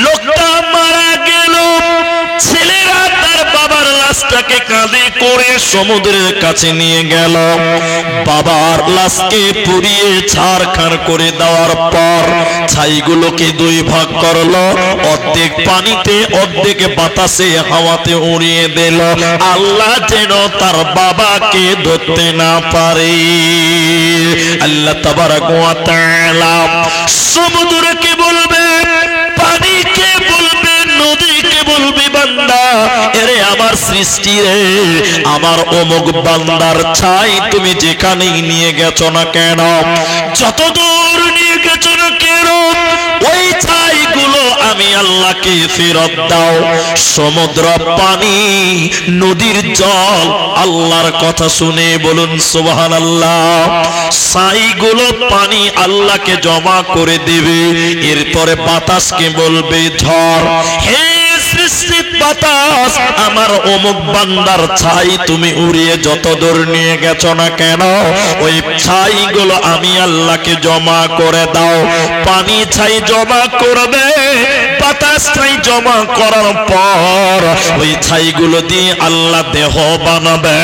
লোকটা মারা গেল, ছেলেরা তার বাবার লাশটাকে কাঁধে করে সমুদ্রের কাছে নিয়ে গেল। বাবার লাশকে পুড়িয়ে ছারখার করে দেওয়ার পর ছাইগুলোকে দুই ভাগ করলো, অর্ধেক পানিতে অর্ধেক বাতাসে হাওয়াতে উড়িয়ে দিল, আল্লাহ যেন তার বাবাকে ধরতে না পারে। আল্লাহ তাবারাক ওয়া তাআলা সমুদ্রকে বলবে, পানিকে বলবে, নদীকে বলবে, বান্দা এরে আমার সৃষ্টি রে, আমার অমুক বান্দার ছাই তুমি যেখানেই নিয়ে গেছো না কেন, যত দূর নিয়ে গেছো না কেন, ওই ছাইগুলো আমি আল্লাহকে ফেরত দাও। সমুদ্র পানি, নদীর জল আল্লাহর কথা শুনে বলুন সুবহানাল্লাহ, ছাইগুলো পানি আল্লাহকে জমা করে দেবে। এরপরে বাতাসকে বলবে ঝড়, হে সৃষ্টির বাতাস, আমার অমুক বান্দার ছাই তুমি উড়িয়ে যত দূর নিয়ে গেছো না কেন, ওই ছাইগুলো আমি আল্লাহকে জমা করে দাও। পানি ছাই জমা করবে, বাতাস ছাই জমা করার পর ওই ছাইগুলো দিয়ে আল্লাহ দেহ বানাবে,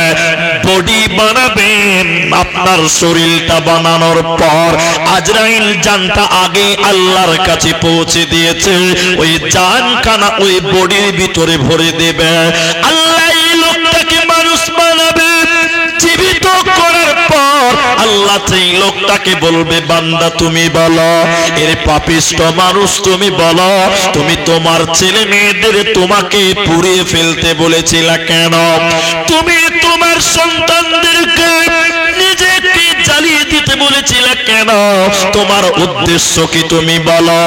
বডি বানাবেন। আপনার শরীরটা বানানোর পর আজরাইল জানটা আগে আল্লাহর কাছে পৌঁছে দিয়েছে, ওই জানখানা ওই বডির ভিতরে ভরে দেবে। আল্লাহ এই লোকটাকে মানুষ বানাবে, জীবিত করার পর আল্লাহ সেই লোকটাকে বলবে, বান্দা তুমি বলো, এর পাপিষ্ট মানুষ তুমি বলো, তুমি তোমার ছেলে মেয়েদের তোমাকে পুড়িয়ে ফেলতে বলেছিলে কেন, তুমি তোমার সন্তানদেরকে নিজেকে জ্বালিয়ে দিতে বলেছিলে কেন, তোমার উদ্দেশ্য কি তুমি বলো।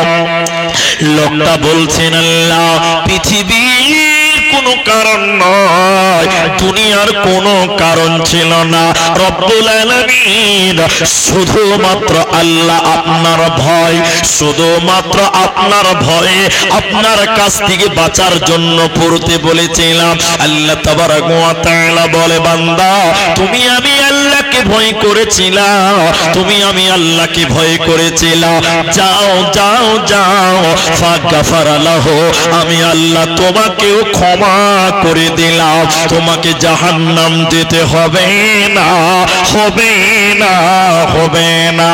লোকটা বলছেন, আল্লাহ পৃথিবীর কোনো কারণ নয়, দুনিয়ার কোনো কারণ ছিল না, রব্বুল আলামিন শুধুমাত্র আল্লাহ আপনার ভয়, শুধুমাত্র আপনার ভয়ে আপনার কাছ থেকে বাঁচার জন্য পড়তে বলেছিলাম। আল্লাহ তাবারাক ওয়া তাআলা বলে, বান্দা তুমি আমি আল্লাহকে ভয় করেছিলাম, তুমি আমি আল্লাহকে ভয় করেছিলাম, যাও যাও যাও, ফাগফারা লাহু, আমি আল্লাহ তোমাকেও ক্ষমা করে দিলাম, তোমাকে জাহান্নাম যেতে হবে না, হবে না, হবে না।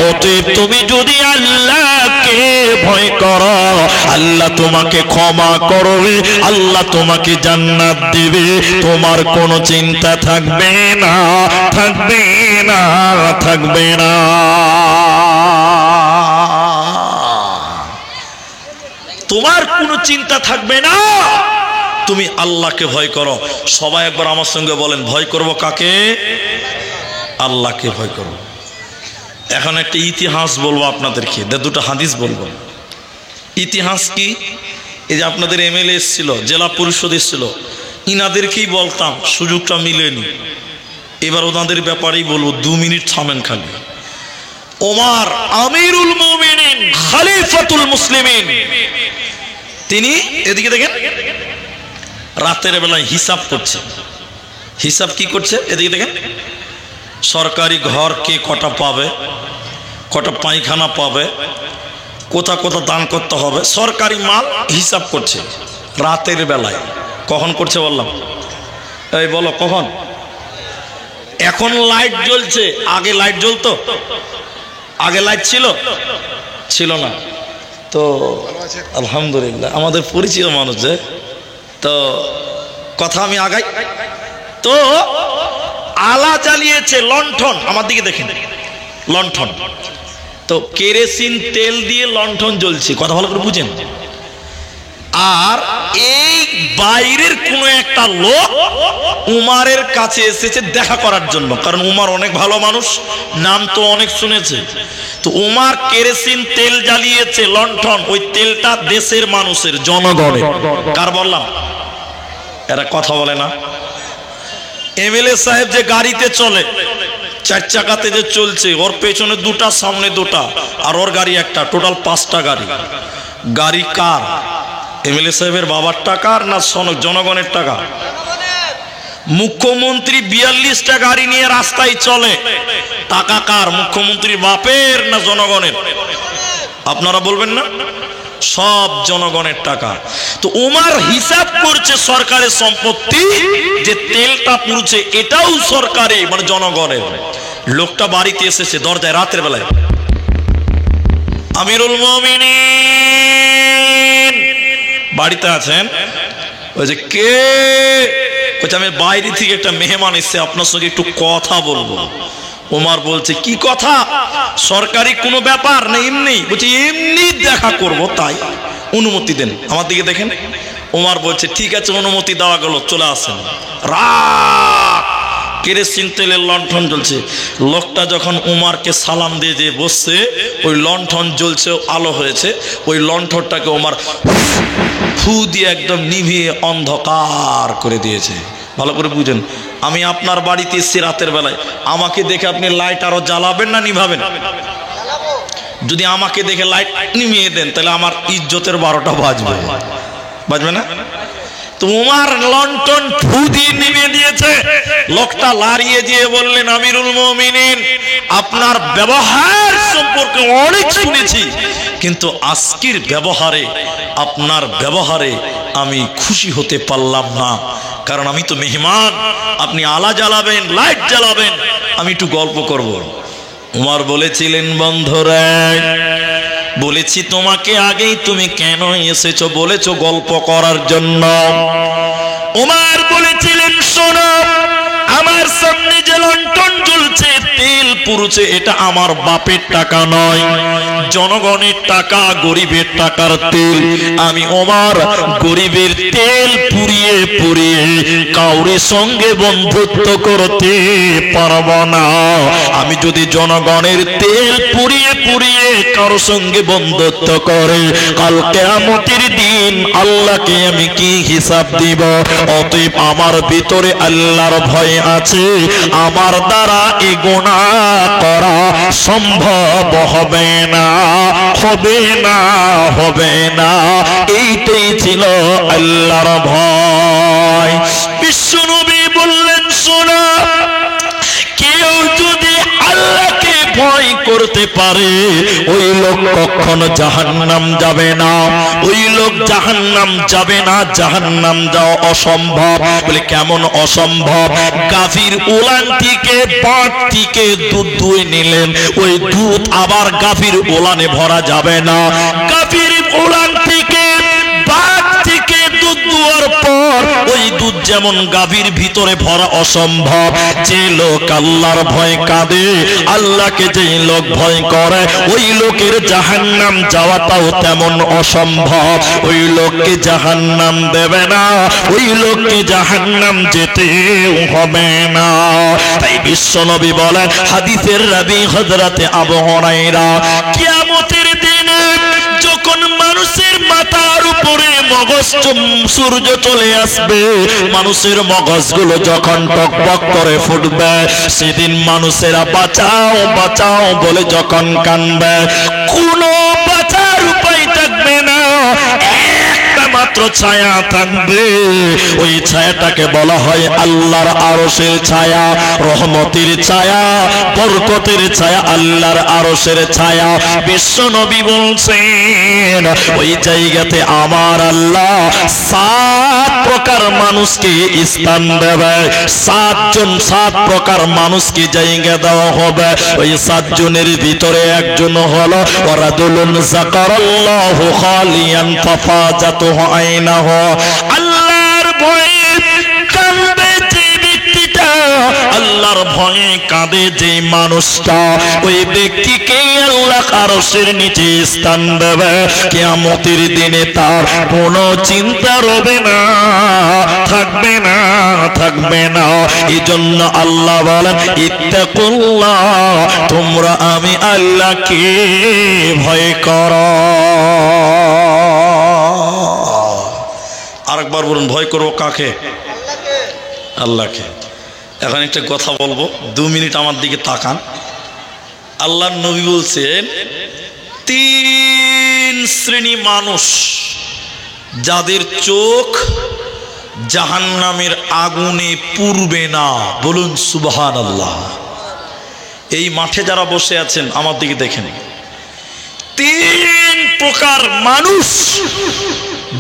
অতএব তুমি যদি আল্লাহকে ভয় করো, আল্লাহ তোমাকে ক্ষমা করবে, আল্লাহ তোমাকে জান্নাত দিবে, তোমার কোনো চিন্তা থাকবে না, থাকবে না, থাকবে না। তোমার কোনো চিন্তা থাকবে না, তুমি আল্লাহকে ভয় করো। সবাই একবার আমার সঙ্গে বলেন, ভয় করব কাকে? আল্লাহকে ভয় করব। এখন একটা ইতিহাস বলবো আপনাদেরকে, দুটো হাদিস বলবো। ইতিহাস কি? এই যে আপনাদের এমএলএ এসেছিল, জেলা পরিষদ এসেছিল, ইনাদেরকেই বলতাম, সুযোগটা মিলেনি, এবার ওনাদের ব্যাপারেই বলবো। 2 মিনিট থামেন খালি। ওমর আমিরুল মুমিনিন, খলিফাতুল মুসলিমিন, তিনি এদিকে দেখেন, রাতের বেলায় হিসাব করছে। হিসাব কি করছে? এদিকে দেখেন, সরকারি ঘর কে কটা পাবে, কটা পায়খানা পাবে, কোথা কোথা দান করতে হবে, সরকারি মাল হিসাব করছে রাতের বেলায়। কখন করছে বললাম? এই বলো কখন? এখন লাইট জ্বলছে, আগে লাইট জ্বলতো? আগে লাইট ছিল? ছিল না তো আলহামদুলিল্লাহ, আমাদের পরিচিত মানুষ যে, তো কথা আমি আগাই। তো আলা জ্বালিয়েছে, লণ্ঠন, আমার দিকে দেখেন, লণ্ঠন। তো কেরোসিন তেল দিয়ে লণ্ঠন জ্বলছে, কথা ভালো করে বুঝেন। আর এই বাইরের কোন একটা লোক উমারের কাছে এসেছে দেখা করার জন্য, কারণ উমার অনেক ভালো মানুষ, নাম তো অনেক শুনেছে। তো উমার কেরোসিন তেল জ্বালিয়েছে, লণ্ঠন, ওই তেলটা দেশের মানুষের, জনগণের। কার বললাম? এরা কথা বলে না। এমএলএ সাহেব যে গাড়িতে চলে, 4 চাকাতে যে চলছে, ওর পেছনে 2টা, সামনে 2টা, আর ওর গাড়ি একটা, টোটাল 5টা গাড়ি। গাড়ি কার? এমএলএ সাহেবের বাবার টাকা না জনগণের টাকা? মুখ্যমন্ত্রী 42টা গাড়ি নিয়ে রাস্তায় চলে, টাকা কার? মুখ্যমন্ত্রীর বাপের না জনগণের? আপনারা বলবেন না? সব জনগণের টাকা। তো ওমর হিসাব করছে সরকারের সম্পত্তি, যে তেলটা পুড়ছে এটাও সরকারি, মানে জনগণের। লোকটা বাড়িতে এসেছে দরজায় রাতের বেলায়, আমিরুল মুমিনিন বাড়িতে আছেন? ওই যে কে? বলছে আমি বাইরে থেকে একটা মেহমান এসেছে, আপনার সঙ্গে একটু কথা বলবো। ওমর বলছে কি কথা? সরকারি কোনো ব্যাপার না, এমনি? বলছে এমনি দেখা করব, তাই অনুমতি দেন। আমার দিকে দেখেন। ওমর বলছে ঠিক আছে, অনুমতি দেওয়া গেল, চলে আসেন। রাত, কেরোসিন তেলের লণ্ঠন জ্বলছে। লোকটা যখন উমারকে সালাম দিয়ে যে বসছে, ওই লণ্ঠন জ্বলছে, আলো হয়েছে, ওই লণ্ঠনটাকে ওমর ফু দিয়ে একদম নিভিয়ে অন্ধকার করে দিয়েছে। ভালো করে বুঝেন, আমি আপনার বাড়িতে এসেছি রাতের বেলায়, আমাকে দেখে আপনি লাইট আরো জ্বালাবেন না নিভাবেন? যদি আমাকে দেখে লাইট নিভিয়ে দেন তাহলে আমার ইজ্জতের 12টা বাজবে, বাজবে না? তো উমার লণ্ঠন ফু দিয়ে নিভিয়ে দিয়েছে। লোকটা লাড়িয়ে দিয়ে বললেন, আমিরুল মুমিনিন, আপনার ব্যবহার সম্পর্কে অনেক শুনেছি, কিন্তু আজকের ব্যবহারে, আপনার ব্যবহারে আমি খুশি হতে পারলাম না, কারণ আমি তো মেহমান, আপনি আলা জ্বালাবেন, লাইট জ্বালাবেন, আমি একটু গল্প করব। উমর বলেছিলেন, বন্ধুরা বলেছি তোমাকে আগেই, তুমি কেন এসেছো? বলেছো গল্প করার জন্য। উমর বলেছিলেন, শোনো, আমার সামনে যে লণ্ঠন জ্বলছে, তেল পুড়ছে, এটা আমার বাপের টাকা নয়, জনগণের টাকা, গরিবের টাকার তেল। আমি ওমর গরিবের তেল পুড়িয়ে পুড়িয়ে কাউরের সঙ্গে বন্ধুত্ব করতে পারব না। আমি যদি জনগণের তেল পুড়িয়ে পুড়িয়ে কারোর সঙ্গে বন্ধুত্ব করে, কাল কিয়ামতের দিন আল্লাহকে আমি কি হিসাব দিব? অতএব আমার ভিতরে আল্লাহর ভয় আছে, আমার দ্বারা এই গুনাহ করা সম্ভব হবে না, হবে না, হবে না। এইটাই ছিল আল্লাহর ভয়। বিশ্বনবী বললেন, শোনো, কেউ যদি আল্লাহকে ভয় করতে পারে, ওই লোক কখনো জাহান্নাম যাবে না, ওই লোক জাহান্নাম যাবে না, জাহান্নাম যাওয়া অসম্ভব। বলে কেমন অসম্ভব? গাভীর উলান থেকে, বাট থেকে দুধ দুয়ে নিলেন, ওই দুধ আবার গাভীর উলানে ভরা যাবে না। গাভীর উলান থেকে, বাট থেকে দুধ দুয়ার পর ওই দুধ যেমন গাভীর ভিতরে ভরা অসম্ভব, যে লোক আল্লাহর ভয় কাঁদে, আল্লাহকে যেই লোক ভয় করে, ওই লোকের জাহান্নাম যাওয়াটাও তেমন অসম্ভব। ওই লোককে জাহান্নাম দেবে না, ওই লোককে জাহান্নাম যেতেও হবে না। তাই বিশ্বনবী বলেন, হাদিসের রাবী হযরতে আবু হুরায়রা, কিয়ামতের দিনে যখন মানুষের মাথার উপরে মগজ সূর্য চলে আসবে, মানুষের মগজগুলো যখন টকবক করে ফুটবে, সেদিন মানুষেরা বাঁচাও বাঁচাও বলে যখন কাঁদবে, কোনো বাঁচার উপায় থাকবে না, একটা মাত্র ছায়া থাকবে। ওই ছায়াটাকে বলা হয় আল্লাহর আরশের ছায়া, রহমতের ছায়া, বরকতের ছায়া, আল্লাহর আরশের ছায়া। বিশ্বনবী বলছেন, ওই জায়গাতে আমার আল্লাহ 7 প্রকার মানুষকে স্থান দেবে, 7 প্রকার মানুষকে জায়গা দেওয়া হবে। ওই 7 জনের ভিতরে একজন হলো ওয়ারাদুলুন যাকারাল্লাহু খালিয়ান ফাফাজাতুহু আইনাহু। আল্লাহর ভয়ে কাঁদবে যে ব্যক্তিটা, আল্লাহর ভয়ে কাঁদে যে মানুষটা, ওই ব্যক্তিকে আল্লাহ আরশের নিচে স্থান দেবে। কিয়ামতের দিনে তার কোনো চিন্তা রবে না, থাকবে না, থাকবে না। এজন্য আল্লাহ বলেন, ইত্তাকুল্লাহ, তোমরা আমি আল্লাহকে ভয় করো। আরেকবার বলুন, ভয় করবো কাকে? আল্লাহকে। এখন একটা কথা বলবো, 2 মিনিট আমার দিকে তাকান। আল্লাহর নবী বলছেন, 3 শ্রেণী মানুষ যাদের চোখ জাহান্নামের আগুনে পুড়বে না। বলুন সুবহানাল্লাহ। এই মাঠে যারা বসে আছেন আমার দিকে দেখেন, 3 প্রকার মানুষ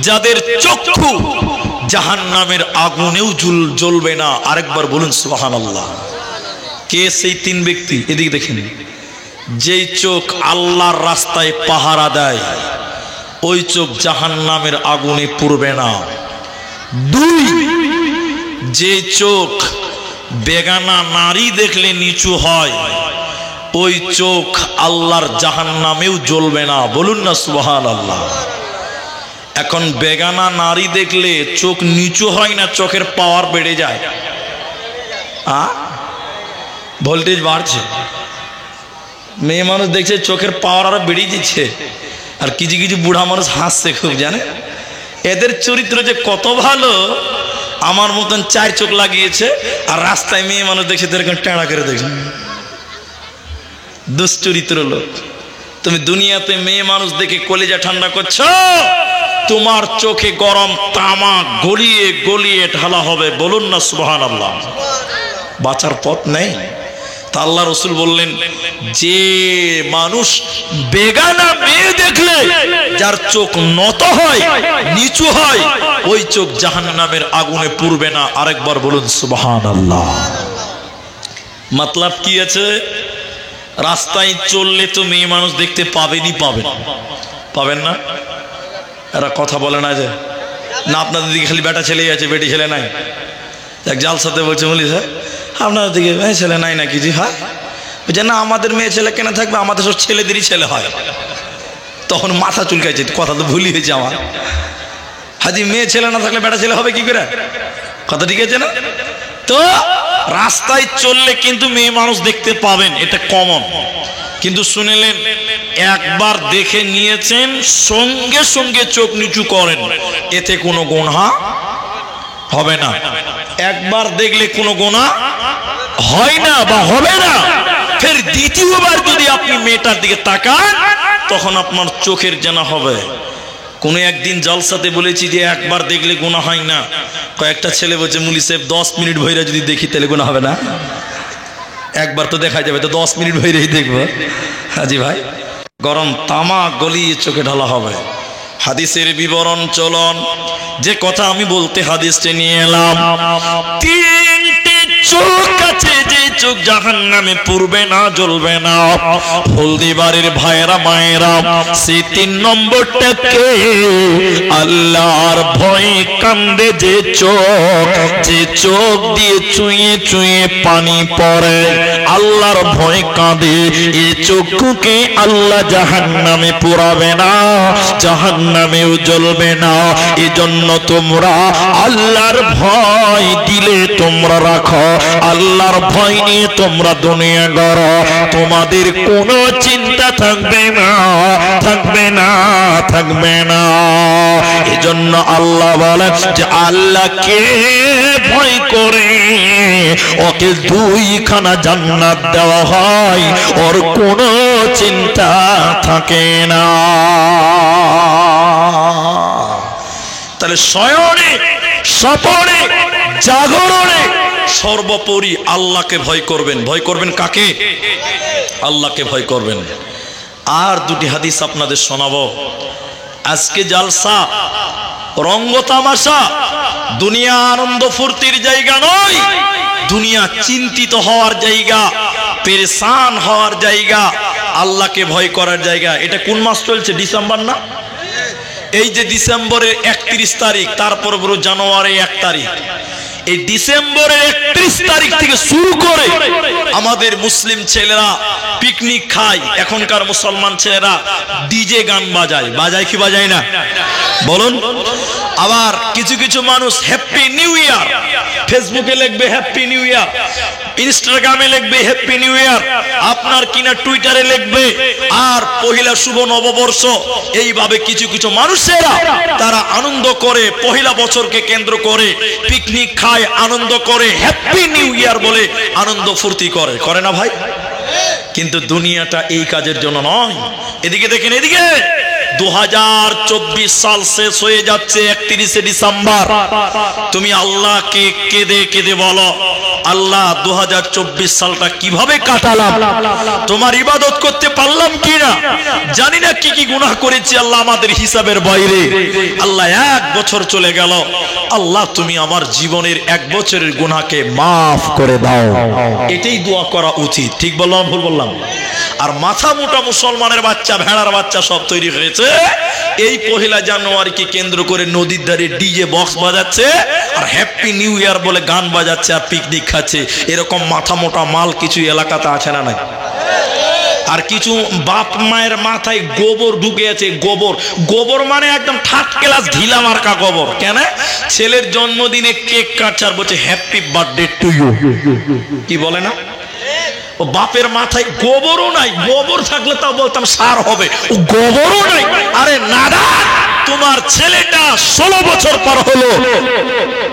যাদের চক্ষু জাহান্নামের আগুনেও জ্বলবে না। আরেকবার বলুন সুবহানাল্লাহ। কে সেই তিন ব্যক্তি? এদিকে দেখেন। যেই চোখ আল্লাহর রাস্তায় পাহারা দেয় ওই চোখ জাহান্নামের আগুনে পুড়বে না। দুই, যে চোখ বেগানা নারী দেখলে নিচু হয় ওই চোখ আল্লাহর জাহান্নামেও জ্বলবে না। বলুন না সুবহানাল্লাহ। এখন বেগানা নারী দেখলে চোখ নিচু হয় না, চোখের পাওয়ার বেড়ে যায়, ভোল্টেজ বাড়ছে। মেয়ে মানুষ দেখছে চোখের পাওয়ার আরো বেড়ে দিচ্ছে, আর কিছু কিছু বুড়া মানুষ হাসছে খুব, জানে এদের চরিত্র যে কত ভালো। আমার মতন 4 চোখ লাগিয়েছে আর রাস্তায় মেয়ে মানুষ দেখছে এরকম টেঁড়া করে দেখছে। দুশ্চরিত্র লোক। তুমি দুনিয়াতে মেয়ে মানুষ দেখে কলিজা ঠান্ডা করছো, তোমার চোখে গরম তামা গলিয়ে গলিয়ে ঢালা হবে। বলুন না সুবহানাল্লাহ। বাঁচার পথ নেই। তা আল্লাহ রসুল বললেন, যে মানুষ বেগানা মেয়ে দেখলে যার চোখ নত হয়, নিচু হয়, ওই চোখ জাহান্নামের আগুনে পুড়বে না। আরেকবার বলুন সুবহানাল্লাহ। মতলব কি আছে? রাস্তায় চললে তো মেয়ে মানুষ দেখতে পাবেনই পাবেন না? এরা কথা বলে না যে না আপনাদের দিকে খালি বেটা ছেলেই আছে, বেটি ছেলে নাই। এক জালসাতে বলছে, বলি স্যার আপনাদের দিকে মেয়ে ছেলে নাই নাকি? জি হ্যাঁ। বলছে না আমাদের মেয়ে ছেলে কেন থাকবে, আমাদের সব ছেলেদেরই ছেলে হয়। তখন মাথা চুলকাইছে, কথা তো ভুলই হয়েছে আমার। হাজি মেয়ে ছেলে না থাকলে বেটা ছেলে হবে কি করে? কথা ঠিক আছে না? তো রাস্তায় চললে কিন্তু মেয়ে মানুষ দেখতে পাবেন, এটা কমন। কিন্তু শুনেলেন একবার দেখে নিয়েছেন, সঙ্গে সঙ্গে চোখ নিচু করেন, এতে কোনো গুনাহ হবে না। একবার দেখলে কোনো গুনাহ হয় না বা হবে না। ফের দ্বিতীয়বার যদি আপনি মেয়েটার দিকে তাকান তখন আপনার চোখের জানা হবে। কোনো একদিন জলসাতে বলেছি যে একবার দেখলে গুনাহ হয় না। কয়েকটা ছেলে বলছে, মুলি সাহেব 10 মিনিট ভৈরা যদি দেখি তাহলে গুনাহ হবে না? একবার তো দেখা যাবে, তো 10 মিনিট ভৈরেই দেখবো। হাজি ভাই, গরম তামা গলিয়ে চোখে ঢালা হবে। হাদিসের বিবরণ চলন, যে কথা আমি বলতে হাদিসটা নিয়ে এলাম। 3টে চোখ আছে, যে চোখ জাহান্নামে পুড়বে না, জ্বলবে না। হলদিবাড়ির ভাইরা মায়েরা, সেই 3 নম্বরটাকে আল্লাহর ভয়ে কান্দে যে চোখ দিয়ে চুইয়ে চুইয়ে পানি পড়ে, আল্লাহর ভয়ে কাঁদে, এই চোখকে আল্লাহ জাহান্নামে পুরাবে না, জাহান্নামেও জ্বলবে না। এজন্য তোমরা আল্লাহর ভয় দিলে তোমরা রাখো, আল্লাহর ভয় নিয়ে তোমরা দুনিয়া গড়ো, তোমাদের কোনো চিন্তা থাকবে না, থাকবে না, থাকবে না। এজন্য আল্লাহ বলেন যে আল্লাহকে ভয় করে ওকে 2খানা জান্নাত দেওয়া হয়, ওর কোনো চিন্তা থাকে না। তাহলে শয়নে স্বপনে জাগরণে সর্বোপরি আল্লাহকে ভয় করবেন। ভয় করবেন কাকে? আল্লাহকে ভয় করবেন। আর 2টি হাদিস আপনাদের শোনাবো। আজকে জালসা রঙ্গ তামাশা, দুনিয়া আনন্দ ফুর্তির জায়গা নয়, দুনিয়া চিন্তিত হওয়ার জায়গা, পেরেশান হওয়ার জায়গা, আল্লাহকে ভয় করার জায়গা। এটা কোন মাস চলছে? ডিসেম্বর না? এই যে ডিসেম্বরের 31 তারিখ, তারপর পুরো জানুয়ারি 1 তারিখ, এই ডিসেম্বরের 31 তারিখ থেকে শুরু করে আমাদের মুসলিম ছেলেরা পিকনিক খায়। এখনকার মুসলমান ছেলেরা ডিজে গান বাজায়। বাজায় কি বাজায় না? বলুন। আবার কিছু কিছু মানুষ হ্যাপি নিউ ইয়ার, ফেসবুকে লিখবে হ্যাপি নিউ ইয়ার, ইনস্টাগ্রামে লিখবে হ্যাপি নিউ ইয়ার, আপনার কিনা টুইটারে লিখবে আর পহিলা শুভ নববর্ষ। এইভাবে কিছু কিছু মানুষেরা তারা আনন্দ করে, পহিলা বছরকে কেন্দ্র করে পিকনিক খায়, আনন্দ করে, হ্যাপি নিউ ইয়ার বলে আনন্দ ফুর্তি করে। করে না ভাই? কিন্তু দুনিয়াটা এই কাজের জন্য নয়। এদিকে দেখেন, এদিকে 2024 সাল শেষ হয়ে যাচ্ছে 31শে ডিসেম্বর। তুমি আল্লাহকে কেঁদে কেঁদে বলো, আল্লাহ 2024 সালটা কিভাবে কাটালাম, তোমার ইবাদত করতে পারলাম কিনা, জানি না কি কি গুনাহ করেছি আল্লাহ আমাদের হিসাবের বাইরে। আল্লাহ 1 বছর চলে গেল, আল্লাহ তুমি আমার জীবনের 1 বছরের গুনাহকে মাফ করে দাও, এটাই দোয়া করা উচিত। ঠিক বললাম ভুল বললাম? আর মাথা মোটা মুসলমানের বাচ্চা, ভেড়ার বাচ্চা সব তৈরি হয়েছে এই 1 জানুয়ারিকে কেন্দ্র করে নদীর ধারে ডিজে বক্স বাজাচ্ছে আর হ্যাপি নিউ ইয়ার বলে গান বাজাচ্ছে আর পিকনিক খাচ্ছে। এরকম মাথা মোটা মাল কিছু এলাকাতে আছে না নাই? আর কিছু বাপ মায়ের মাথায় গোবর ঢুকে আছে। গোবর, গোবর মানে একদম থার্ড ক্লাস ঢিলা মার্কা গোবর। কেন? ছেলের জন্মদিনে কেক কাটছে আর বলছে হ্যাপি বার্থডে টু ইউ। কি বলে না? ও বাপের মাথায় গোবরও নাই, গোবর থাকলে তাও বলতাম সার হবে, ও গোবরও নাই। আরে নাদা, তোমার ছেলেটা 16 বছর পর হলো,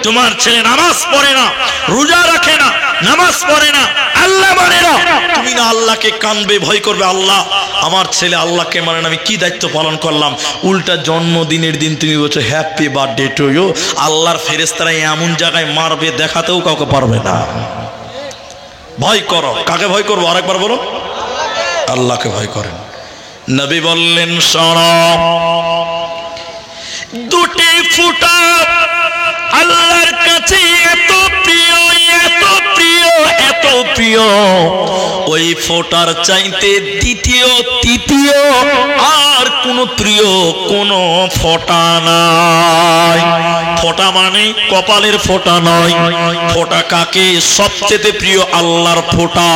তোমার ছেলে নামাজ পড়ে না, রোজা রাখে না, নামাজ পড়ে না, আল্লাহ মানে না, তুমি না আল্লাহকে কানবে, ভয় করবে, আল্লাহ আমার ছেলে আল্লাহকে মানে না, আমি কি দায়িত্ব পালন করলাম। উল্টা জন্মদিনের দিন তুমি বলছো হ্যাপি বার্থডে টু ইউ। আল্লাহর ফেরেশতারা এমন জায়গায় মারবে দেখাতেও কাউকে পারবে না। ভয় করো, কাকে ভয় করবো? আরেকবার বলো, আল্লাহকে ভয় করেন। নবী বললেন শোনো, দুটি ফুটা আল্লাহর কাছে এত প্রিয়, এত প্রিয়, এত প্রিয়, ওই ফোটার চাইতে দ্বিতীয়, তৃতীয় আর কোন প্রিয় কোন ফোঁটা নাই। ফোঁটা মানে কপালের ফোঁটা নয়। ফোঁটা কাকে সবচেয়ে প্রিয়? আল্লাহর ফোঁটা।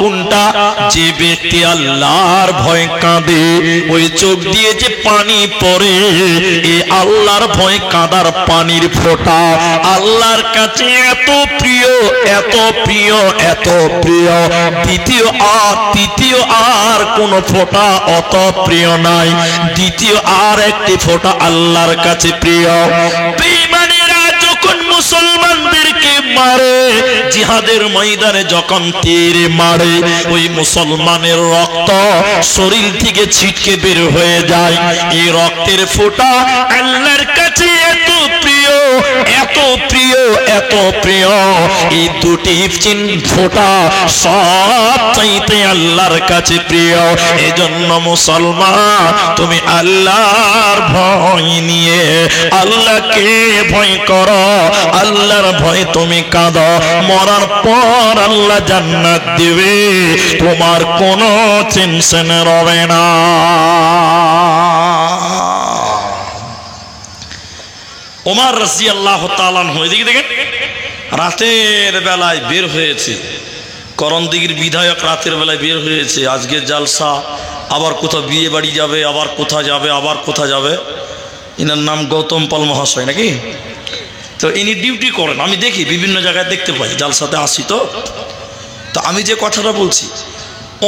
কোনটা? যে ব্যক্তি আল্লাহর ভয় কাঁদে, ওই চোখ দিয়ে যে পানি পড়ে, এ আল্লাহর ভয় কাঁদার পানির ফোঁটা আল্লাহর কাছে এত প্রিয়, এত প্রিয়, এত প্রিয়। দ্বিতীয় আর তৃতীয় আর কোন ফোঁটা অত প্রিয় নাই। দ্বিতীয় আর একটি ফোঁটা আল্লাহর কাছে প্রিয়। বেঈমানেরা যখন মুসলমানদেরকে মারে, জিহাদের ময়দানে যখন তীর মারে, ওই মুসলমানের রক্ত শরীর থেকে ছিটকে বের হয়ে যায়। এই রক্তের ফোঁটা আল্লাহর কাছে এত প্রিয়, এত প্রিয়, এত প্রিয়। এই দুটি ফোঁটা সব চাইতে আল্লাহর কাছে প্রিয়। এজন্য মুসলমান, তুমি আল্লাহর ভয় নিয়ে আল্লাহকে ভয় করো, আল্লাহর ভয় তুমি কাঁদো, মরার পর আল্লাহ জান্নাত দিবে, তোমার কোনো টেনশন রবে না। ওমর রাদিয়াল্লাহু তাআলা আনহু, এদিকে দেখেন, রাতের বেলায় বের হয়েছে। করণদিঘির বিধায়ক রাতের বেলায় বের হয়েছে, আজকে জালসা, আবার কোথাও বিয়ে বাড়ি যাবে, আবার কোথা যাবে, আবার কোথা যাবে। এনার নাম গৌতম পাল মহাশয় নাকি? তো ইনি ডিউটি করেন, আমি দেখি বিভিন্ন জায়গায় দেখতে পাই, জালসাতে আসি। তো আমি যে কথাটা বলছি,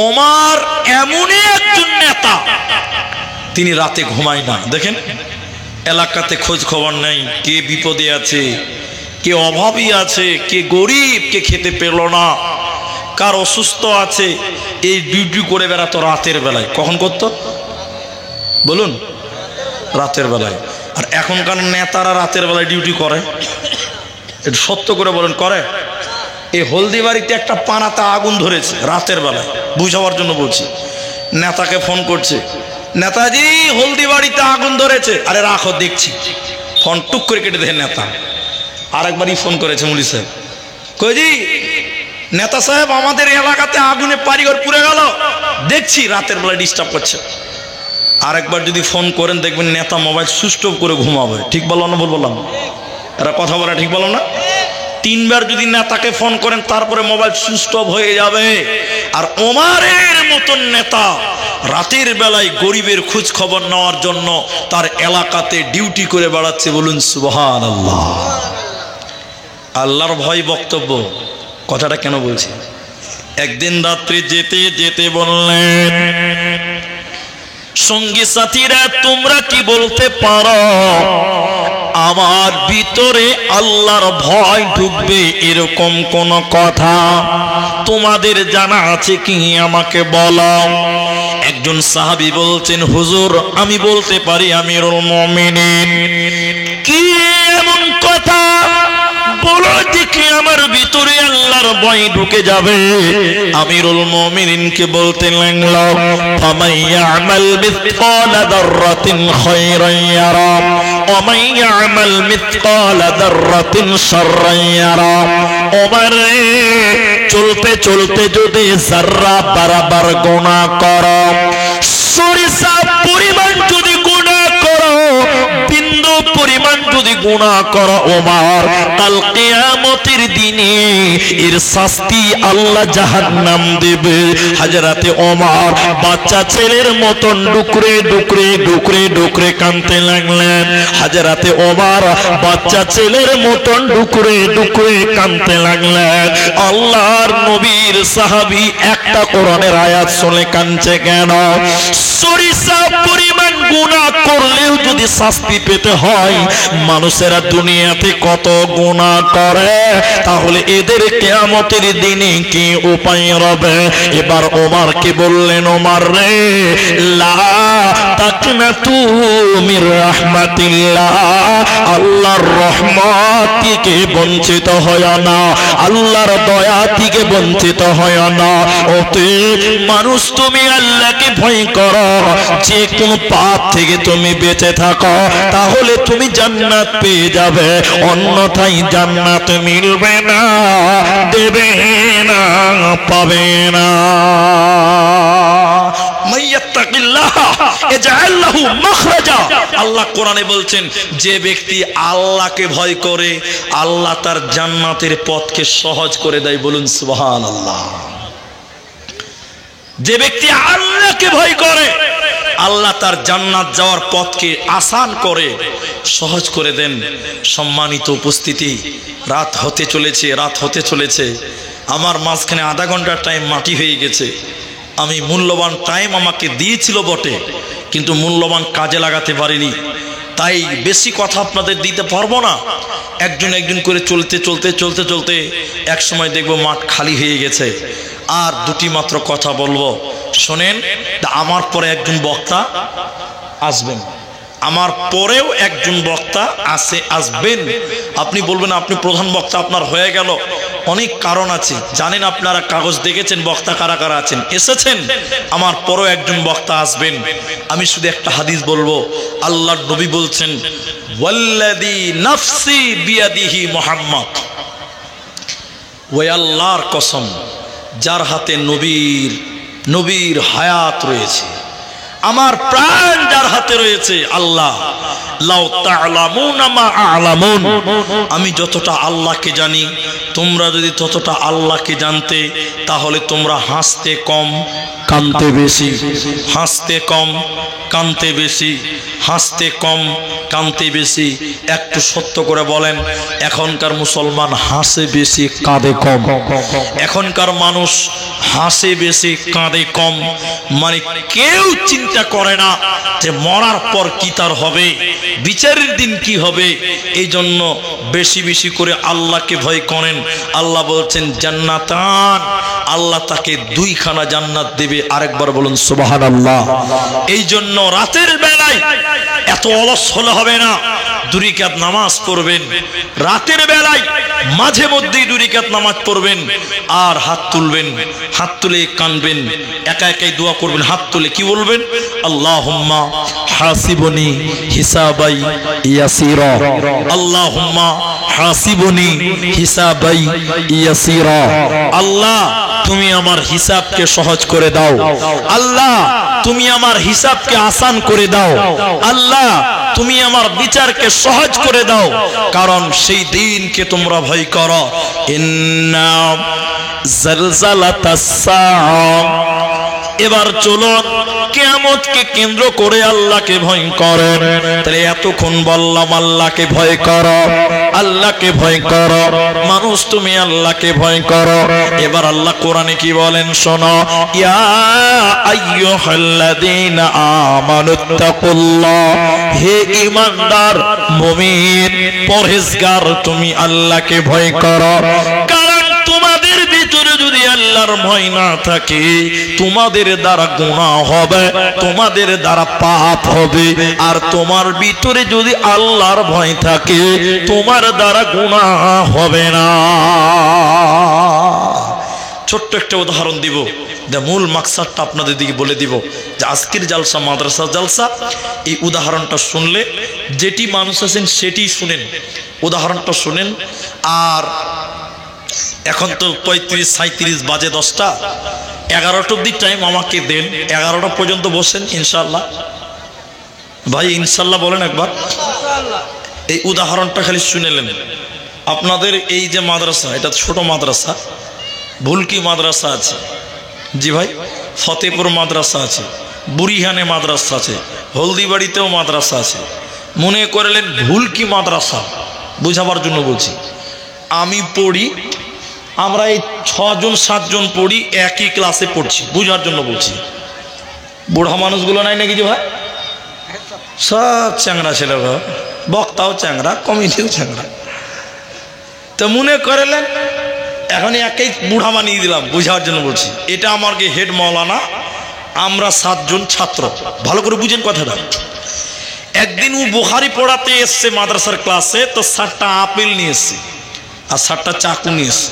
ওমর এমনই একজন নেতা, তিনি রাতে ঘুমায় না। দেখেন, এলাকাতে খোঁজ খবর নেই, কে বিপদে আছে, কে অভাবী আছে, কে গরিব, কে খেতে পেল না, কার অসুস্থ আছে, এই ডিউটি করে বেড়াতো রাতের বেলায়। কখন করতো বলুন? রাতের বেলায়। আর এখনকার নেতারা রাতের বেলায় ডিউটি করে? একটু সত্য করে বলেন, করে? এই হলদিবাড়িতে একটা পানাতে আগুন ধরেছে রাতের বেলায়, বুঝাবার জন্য বলছি। নেতাকে ফোন করছে, নেতাজি হলদিবাড়িতে আগুন ধরেছে। আরে রাখো দেখছি। ফোন টুক করে কেটে দেখে নেতা আরেকবারই ফোন করেছে, মুলি সাহেব কইজি নেতা সাহেব আমাদের এলাকাতে আগুনে বাড়িঘর পুড়ে গেল, দেখছি রাতের বেলায় ডিস্টার্ব করছে। আরেকবার যদি ফোন করেন দেখবেন নেতা মোবাইল সুইচ অফ করে ঘুমাবে। ঠিক বললাম না ভুল বললাম? এরা কথা বলা ঠিক বললাম না? 3 বার যদি নেতাকে ফোন করেন তারপরে মোবাইল সুইচ অফ হয়ে যাবে। আর ওমরের মতন নেতা রাতের বেলায় গরিবের খোঁজ খবর নেওয়ার জন্য তার এলাকাতে ডিউটি করে বেড়াচ্ছে। বলুন সুবহানাল্লাহ। আল্লাহর ভয় বক্তব্য, কথাটা কেন বলছি? একদিন রাত্রে যেতে যেতে বললেন, সঙ্গী সাথীরা তোমরা কি বলতে পারো আমার ভিতরে আল্লাহর ভয় ঢুকবে এরকম কোন কথা তোমাদের জানা আছে কি? আমাকে বলো। একজন সাহাবী বলছেন, হুজুর আমি বলতে পারি আমিরুল মুমিনিন। কি এমন কথা? বলুন অটোমেটিকলি আমার ভিতরে আল্লাহর ভয় ঢুকে যাবে। আমিরুল মুমিনিনকে বলতে লাগলো, ফামান ইয়ামাল মিসকালা যাররাতিন খায়রান ইয়ারা ওয়া মান ইয়ামাল মিসকালা যাররাতিন শাররান ইয়ারা। ওমর, চলতে চলতে যদি যাররা বরাবর গুনাহ করো, সরিষা পরিমাণ যদি গুনাহ করো, বিন্দু পরিমাণ যদি গুনাহ করো ওমর, কাল কিয়ামতের দিনে এর শাস্তি আল্লাহ জাহান্নাম দেবে। হযরতে ওমর বাচ্চা ছেলের মতন ডুকরে ডুকরে ডুকরে ডুকরে কাঁদতে লাগলেন। হযরতে ওমর বাচ্চা ছেলের মতন ডুকরে ডুকরে কাঁদতে লাগলেন। আল্লাহর নবীর সাহাবী একটা কোরআনের আয়াত শুনে কাঁদছে কেন? সরিষা পরিমাণ গুনাহ করলেও যদি শাস্তি পেতে হয়, মানুষেরা দুনিয়াতে কত গুনাহ করে, তাহলে এদের কিয়ামতের দিনে কি উপায় হবে? এবার ওমরকে বললেন, ওমর রে, লা তাকনাতু মির রাহমাতিল্লাহ, আল্লাহর রহমত থেকে বঞ্চিত হয় না, আল্লাহর দয়া থেকে বঞ্চিত হয় না। অতএব মানুষ, তুমি আল্লাহকে ভয় করো, যে কোন পাপ থেকে তুমি বেঁচে থাকো, তাহলে তুমি জান্নাত পেয়ে যাবে। অন্যথায় জান্নাত মিলবে না, দেবে না, পাবে না। আল্লাহ কোরআনে বলছেন, যে ব্যক্তি আল্লাহকে ভয় করে, আল্লাহ তার জান্নাতের পথকে সহজ করে দেয়। বলুন সুবহানাল্লাহ। যে ব্যক্তি আল্লাহকে ভয় করে, আল্লাহ তার জান্নাত যাওয়ার পথকে আসান করে, সহজ করে দেন। সম্মানিত উপস্থিতি, রাত হতে চলেছে, রাত হতে চলেছে। আমার মাঝখানে আধা ঘন্টার টাইম মাটি হয়ে গেছে। আমি মূল্যবান টাইম আমাকে দিয়েছিল বটে, কিন্তু মূল্যবান কাজে লাগাতে পারিনি। তাই বেশি কথা আপনাদের দিতে পারবো না। একজন একজন করে চলতে চলতে চলতে চলতে এক সময় দেখবো মাঠ খালি হয়ে গেছে। আর দুটি মাত্র কথা বলবো, শোনেন। আমার পরে একজন বক্তা আসবেন, আমার পরেও একজন বক্তা আসবেন। আপনি বলবেন আপনি প্রধান বক্তা, আপনার হয়ে গেল। অনেক কারণ আছে, জানেন আপনারা, কাগজ দেখেছেন বক্তা কারা কারা আছেন, এসেছেন। আমার পরেও একজন বক্তা আসবেন। আমি শুধু একটা হাদিস বলবো। আল্লাহর নবী বলছেন, ওয়াল্লাযী নাফসি বিয়াদিহি মুহাম্মদ, ওই আল্লাহর কসম যার হাতে নবীর হায়াত রয়েছে, আমার প্রাণ যার হাতে রয়েছে, আল্লাহ, লাউ তা'লামুনা মা আ'লামুন, আমি যতটা আল্লাহকে জানি, তোমরা যদি ততটা আল্লাহকে জানতে, তাহলে তোমরা হাসতে কম কাঁদতে বেশি, হাসতে কম কাঁদতে বেশি, হাসতে কম কাঁদতে বেশি। একটু সত্য করে বলেন, এখনকার মুসলমান হাসে বেশি কাঁদে কম। এখনকার মানুষ হাসে বেশি কাঁদে কম। মানে কেউ চিন্তা করে না যে মরার পর কি তার হবে, বিচারের দিন কি হবে। এই জন্য বেশি বেশি করে আল্লাহকে ভয় করেন। আল্লাহ বলছেন জান্নাতান, আল্লাহ তাকে দুইখানা জান্নাত দেবে। আরেকবার বলুন সুবহানাল্লাহ। এই জন্য রাতের বেলায় এত অলস হলে হবে না, 2 রাকাত নামাজ পড়বেন। রাতের বেলায় মাঝে মধ্যেই 2 রাকাত নামাজ পড়বেন। আর হাত তুলবেন, হাত তুলে কানবেন, একা একাই দোয়া করবেন। হাত তুলে কি বলবেন? আল্লাহুম্মা হাসিবনি হিসাবাই ইয়াসিরা, আল্লাহুম্মা হাসিবনি হিসাবাই ইয়াসিরা। আল্লাহ, তুমি আমার হিসাবকে সহজ করে দাও। আল্লাহ, তুমি আমার হিসাবকে আসান করে দাও। আল্লাহ, তুমি আমার বিচারকে সহজ করে দাও। কারণ সেই দিনকে তোমরা ভয় করো। ইন্না জালজালাতাস সাআ। এবার চলুন কিয়ামতকে কেন্দ্র করে আল্লাহকে ভয় করেন। তাহলে এতক্ষণ বললাম আল্লাহকে ভয় করো, আল্লাহকে ভয় করো। মানুষ, তুমি আল্লাহকে ভয় করো। এবার আল্লাহ কোরআনে কি বলেন শোনো, ইয়া আইয়ুহাল্লাযীনা আমানুত্তাকুল্লাহ, হে ঈমানদার মুমিন পরহেজগার, তুমি আল্লাহকে ভয় করো। কারণ তোমাদের ভিতরে যদি আল্লাহর ভয় না থাকে তোমাদের দ্বারা গুনাহ হবে, তোমাদের দ্বারা পাপ হবে। আর তোমার ভিতরে যদি আল্লাহর ভয় থাকে তোমার দ্বারা গুনাহ হবে না। ছোট্ট একটা উদাহরণ দিব, মূল মাকসাদটা আপনাদের দিকে বলে দিব যে আজকের জালসা মাদ্রাসা জালসা। এই উদাহরণটা শুনলে যেটি মানুষ আছেন সেটি শুনেন, উদাহরণটা শুনেন। আর এখন তো 35-37 বাজে 10টা, 11টা অব্দি টাইম আমাকে দেন, 11টা পর্যন্ত বসেন ইনশাল্লাহ। ভাই ইনশাল্লাহ বলেন একবার। এই উদাহরণটা খালি শুনেলেন। আপনাদের এই যে মাদ্রাসা, এটা ছোট মাদ্রাসা, ভুলকি মাদ্রাসা আছে, জি ভাই, ফতেপুর মাদ্রাসা আছে, বুড়িহানে মাদ্রাসা আছে, হলদিবাড়িতেও মাদ্রাসা আছে। মনে করলেন ভুলকি মাদ্রাসা, বুঝাবার জন্য বলছি। আমি পড়ি, আমরা এই 6-7 জন পড়ি, একই ক্লাসে পড়ছি, বুঝার জন্য বলছি। বুড়া মানুষগুলো নাই নাকি যে ভাই, সব চ্যাংরা ছেলে, বক্তাও চ্যাংরা, কমিটিও চ্যাংরা। তো মনে করলেন এখন একই বুড়া বানিয়ে দিলাম, বুঝার জন্য বলছি। এটা আমাকে হেড মাওলানা, আমরা 7 জন ছাত্র, ভালো করে বুঝেন কথাটা। একদিন ও বুখারি পড়াতে এসছে মাদ্রাসার ক্লাসে, তো 7টা আপেল নিয়ে এসছে আর 7টা চাকু নিয়ে এসছে।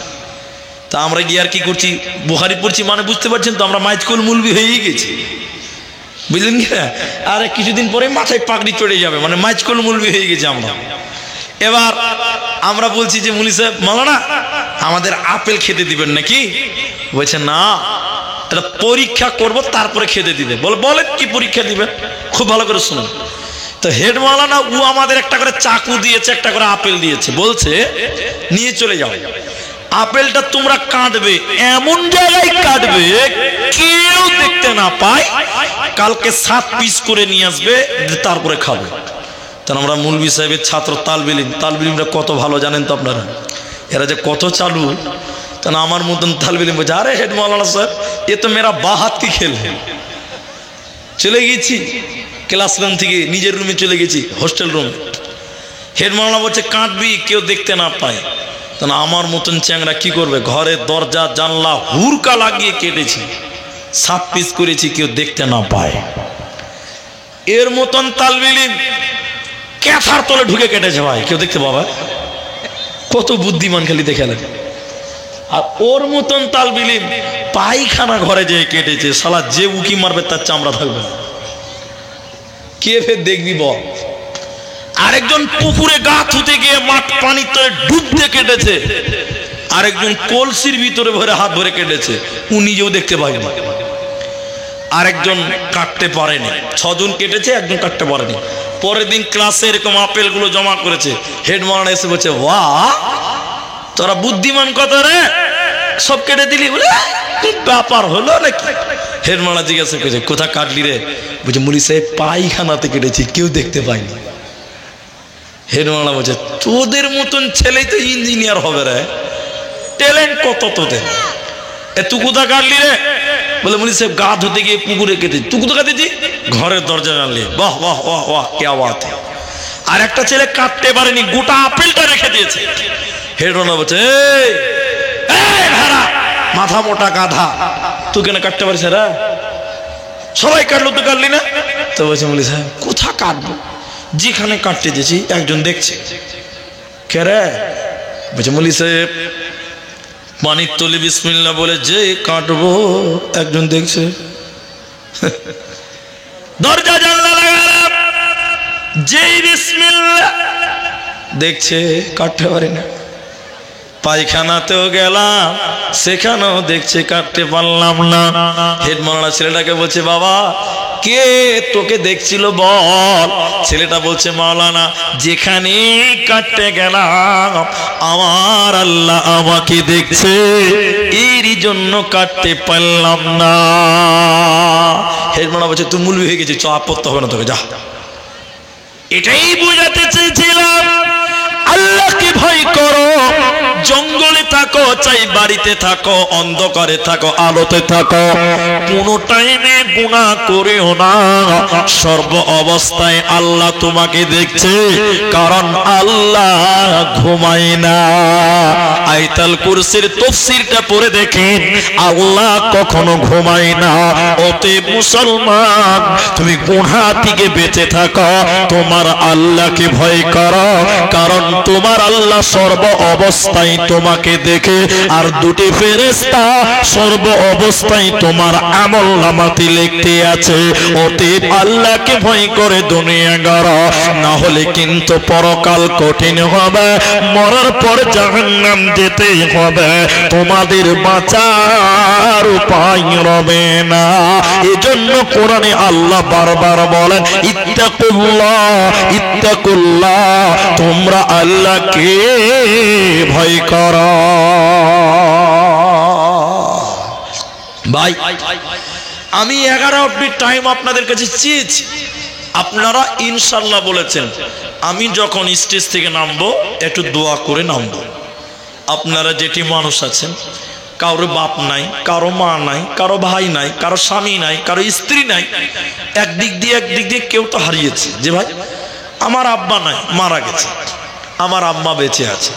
তা আমরা গিয়ে আর কি করছি, বুখারি পড়ছি মানে বুঝতে পারছেন তো, আমরা মাইজকুল মুলবি হয়েই গেছি, বুঝলেন কি না? আর কিছুদিন পরে মাথায় পাগড়ি চড়ে যাবে, মানে মাইজকুল মুলবি হয়ে গেছে আমরা। এবার আমরা বলছি যে মুলি সাহেব মাওলানা আমাদের আপেল খেতে দিবেন নাকি? বলছে না, এটা পরীক্ষা করব তারপরে খেতে দিবে। বলেন কি পরীক্ষা দিবেন? খুব ভালো করে শুনুন। তো হেড মাওলানা ও আমাদের একটা করে চাকু দিয়েছে, একটা করে আপেল দিয়েছে, বলছে নিয়ে চলে যাও, আপেলটা তোমরা কাটবে, এমন জায়গায় কাটবে কেউ দেখতে না পায়, কালকে 7 পিস করে নিয়ে আসবে, তারপরে খাবে। তখন আমরা মুলবি সাহেবের ছাত্র তালবিলিমরা কত ভালো জানেন তো আপনারা, এরা যে কত চালু। তখন আমার মতন তালবিলিম বলছে, আরে হেড মাওলানা সাহেব এ তো মেরা বাহাত কি খেল। চলে গেছি ক্লাসরুম থেকে নিজের রুমে চলে গেছি, হোস্টেল রুমে। হেড মাওলানা বলছে কাটবি কেউ দেখতে না পায়। তখন আমার মতন চ্যাংরা কি করবে, ঘরের দরজা জানলা হুরকা লাগিয়ে কেটেছি, 7 পিস করেছি, কেউ দেখতে না পায়। এর মতন তালবিলিম ক্যাথার তলে ঢুকে কেটেছে ভাই, কেউ দেখতে পাবে, কত বুদ্ধিমান খালি দেখালেন। আর ওর মতন তালবিলিম পায়খানা ঘরে যেয়ে কেটেছে, শালা যে উকি মারবে তার চামড়া থাকবে, কে ফের দেখবি বল। আরেকজন পুকুরে গা ধুতে গিয়ে মাঠ পানির তলে ডুবতে কেটেছে, আরেকজন কলসির ভিতরে ভরে হাত ভরে কেটেছে, ও নিজেও দেখতে পায়নি। আরেকজন কাটতে পারেনি, 6 জন কেটেছে, একজন কাটতে পারেনি। পরের দিন ক্লাসে এরকম আপেল গুলো জমা করেছে, হেড মাওলানা এসে বলছে, বাহ তোরা বুদ্ধিমান কত রে, সব কেটে দিলি, বলে ব্যাপার হলো নাকি? হেড মাওলানা জিজ্ঞাসা করছে, কোথা কাটলি রে? বলছে মুলি সাহেব পায়খানাতে কেটেছি, কেউ দেখতে পায়নি। হেড মাওলানা বলছে, তোদের মতন ছেলেই তো ইঞ্জিনিয়ার হবে রে, ট্যালেন্ট কত তোদের। তুই কোথা কাটলি রে? বলে মুলি সাহেব গা ধুতে গিয়ে পুকুরে কেটেছি। তুই কোথা কাটেছি? ঘরের দরজা জানলি। বাহ বাহ বাহ বাহ, কে বাত। আর একটা ছেলে কাটতে পারেনি, গোটা আপেলটা রেখে দিয়েছে। হেড মাওলানা বলছে, এই ভেড়া মাথা মোটা গাধা, তুই কেন কাটতে পারিস রে? সবাই কাটলো, তুই কাটলি না? তো বলছে মুলি সাহেব কোথা কাটবো, যেখানে কাটতে দিয়েছি একজন দেখছে। কে রে? বলছে মুলি সাহেব পানির তলে বিসমিল্লাহ বলে যে কাটবো একজন দেখছে। দরজা জানলা লাগালাম, যেই বিসমিল্লাহ দেখছে, কাটতে পারি না। পায়খানাতেও গেলাম, সেখানেও দেখছে, কাটতে পারলাম না। হেড মাওলানা ছেলেটাকে বলছে, বাবা কে তোকে দেখছিল বল? ছেলেটা বলছে, মাওলানা যেখানে কাটতে গেলাম আমার আল্লাহ আমাকে দেখছে, এরই জন্য কাটতে পারলাম না। হেড মাওলানা বলছে, তুই মুলবি হয়ে গেছিস, আপত্তি হবে না তোকে, যা। এটাই বোঝাতে চেয়েছিলাম, আল্লাহকে ভয় করো, জঙ্গলে থাক থাকো, চাই বাড়িতে থাকো, অন্ধকারে থাকো, আলোতে থাকো, কোনো টাইমে গুনাহ করিও না। সর্ব অবস্থায় আল্লাহ তোমাকে দেখছে, কারণ আল্লাহ ঘুমায় না। আয়াতুল কুরসির তাফসীরটা পড়ে দেখেন, আল্লাহ কখনো ঘুমায় না। অতএব মুসলমান, তুমি গুনাহ থেকে বেঁচে থাকো, তোমার আল্লাহকে ভয় করো, কারণ তোমার আল্লাহ সর্ব অবস্থায় তোমাকে দেখে, আর দুটি ফেরেশতা সর্ব অবস্থায় তোমার আমলনামাতে লিখতে আছে। অতএব আল্লাহকে ভয় করে দুনিয়া গড়ো, না হলে কিন্তু পরকাল কঠিন হবে, মরার পর জাহান্নাম যেতে হবে, তোমাদের বাঁচার উপায় রবে না। এজন্য কোরআনে আল্লাহ বারবার বলেন, ইত্তাকুল্লাহ ইত্তাকুল্লাহ, তোমরা আল্লাহকে ভয় করো। ভাই, আমি 11 মিনিট টাইম আপনাদের কাছে চেয়েছি, আপনারা ইনশাল্লাহ বলেছেন আমি যখন স্টেজ থেকে নামবো একটু দোয়া করে নামবো। আপনারা যেটি মানুষ আছেন, কারো বাপ নাই, কারো মা নাই, কারো ভাই নাই, কারো স্বামী নাই, কারো স্ত্রী নাই, একদিক দিয়ে কেউ তো হারিয়েছে। যে ভাই আমার আব্বা নাই, মারা গেছে, আমার আম্মা বেঁচে আছে,